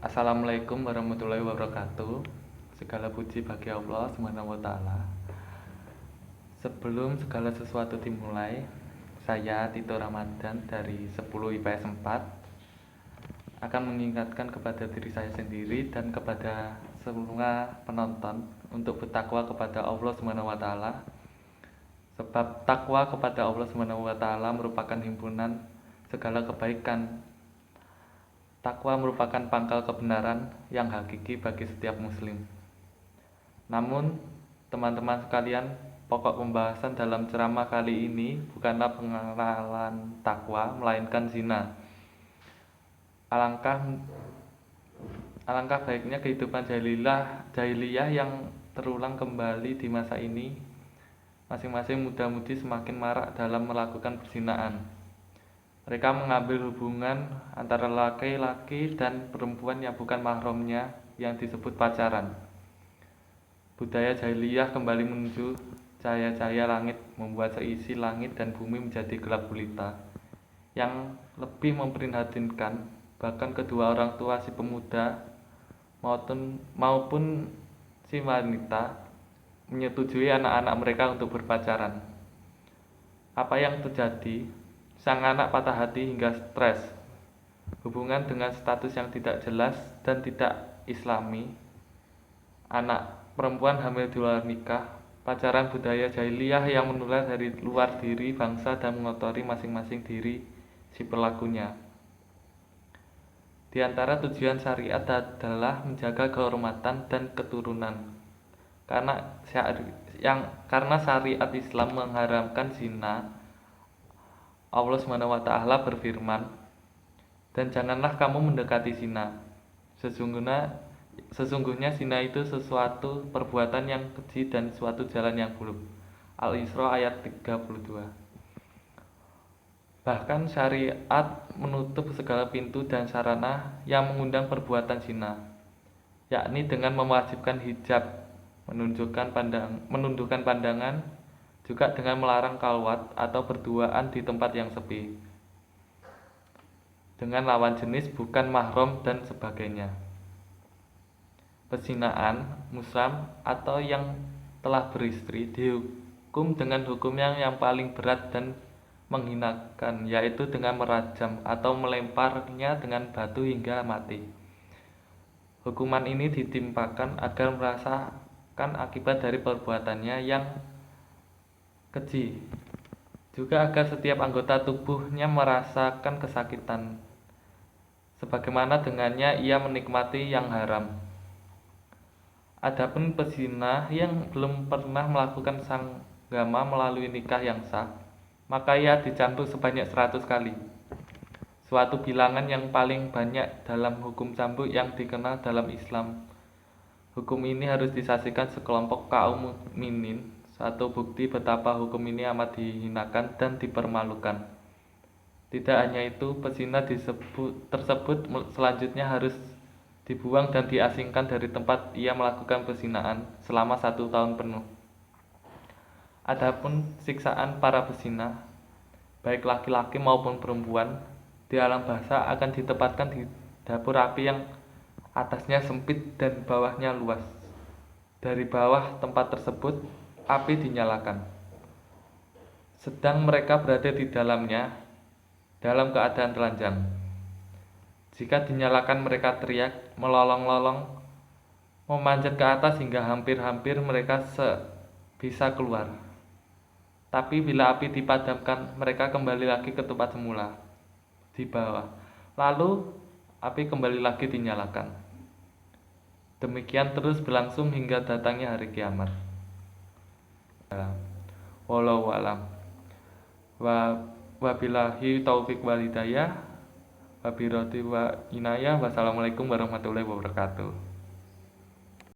Assalamualaikum warahmatullahi wabarakatuh. Segala puji bagi Allah Subhanahu wa taala. Sebelum segala sesuatu dimulai, saya Tito Ramadan dari 10 IPS 4 akan mengingatkan kepada diri saya sendiri dan kepada semua penonton untuk bertakwa kepada Allah Subhanahu wa taala. Sebab takwa kepada Allah Subhanahu wa taala merupakan himpunan segala kebaikan. Takwa merupakan pangkal kebenaran yang hakiki bagi setiap muslim. Namun, teman-teman sekalian, pokok pembahasan dalam ceramah kali ini bukanlah pengenalan takwa, melainkan zina. Alangkah baiknya kehidupan jahiliyah yang terulang kembali di masa ini. Masing-masing muda-mudi semakin marak dalam melakukan perzinaan. Mereka mengambil hubungan antara laki-laki dan perempuan yang bukan mahramnya yang disebut pacaran. Budaya jahiliyah kembali menuju cahaya-cahaya langit, membuat seisi langit dan bumi menjadi gelap gulita. Yang lebih memprihatinkan, bahkan kedua orang tua si pemuda maupun si wanita menyetujui anak-anak mereka untuk berpacaran. Apa yang terjadi? Sang anak patah hati hingga stres. Hubungan dengan status yang tidak jelas dan tidak islami. Anak perempuan hamil di luar nikah. Pacaran budaya jahiliyah yang menular dari luar diri bangsa dan mengotori masing-masing diri si pelakunya. Di antara tujuan syariat adalah menjaga kehormatan dan keturunan. Karena syariat Islam mengharamkan zina, Allah SWT berfirman, "Dan janganlah kamu mendekati zina. Sesungguhnya zina itu sesuatu perbuatan yang keji dan suatu jalan yang buruk." Al-Isra ayat 32. Bahkan syariat menutup segala pintu dan sarana yang mengundang perbuatan zina, yakni dengan mewajibkan hijab, menundukkan pandangan, juga dengan melarang khalwat atau berduaan di tempat yang sepi dengan lawan jenis bukan mahram dan sebagainya. Perzinaan, musram atau yang telah beristri dihukum dengan hukum yang paling berat dan menghinakan, yaitu dengan merajam atau melemparnya dengan batu hingga mati. Hukuman ini ditimpakan agar merasakan akibat dari perbuatannya yang keji, juga agar setiap anggota tubuhnya merasakan kesakitan, sebagaimana dengannya ia menikmati yang haram. Adapun pezina yang belum pernah melakukan sanggama melalui nikah yang sah, maka ia dicambuk sebanyak 100 kali. Suatu bilangan yang paling banyak dalam hukum cambuk yang dikenal dalam Islam. Hukum ini harus disaksikan sekelompok kaum mukminin. Satu bukti betapa hukum ini amat dihinakan dan dipermalukan. Tidak hanya itu, pezina tersebut selanjutnya harus dibuang dan diasingkan dari tempat ia melakukan perzinaan selama 1 tahun penuh. Adapun siksaan para pezina, baik laki-laki maupun perempuan, di alam bahasa akan ditempatkan di dapur api yang atasnya sempit dan bawahnya luas. Dari bawah tempat tersebut, api dinyalakan. Sedang mereka berada di dalamnya dalam keadaan telanjang. Jika dinyalakan, mereka teriak, melolong-lolong, memanjat ke atas hingga hampir-hampir mereka bisa keluar. Tapi bila api dipadamkan, mereka kembali lagi ke tempat semula, di bawah. Lalu api kembali lagi dinyalakan. Demikian terus berlangsung hingga datangnya hari kiamat. Wallahu a'lam. Wabillahi taufik wal hidayah. Wabillahi wa inayah. Wassalamualaikum warahmatullahi wabarakatuh.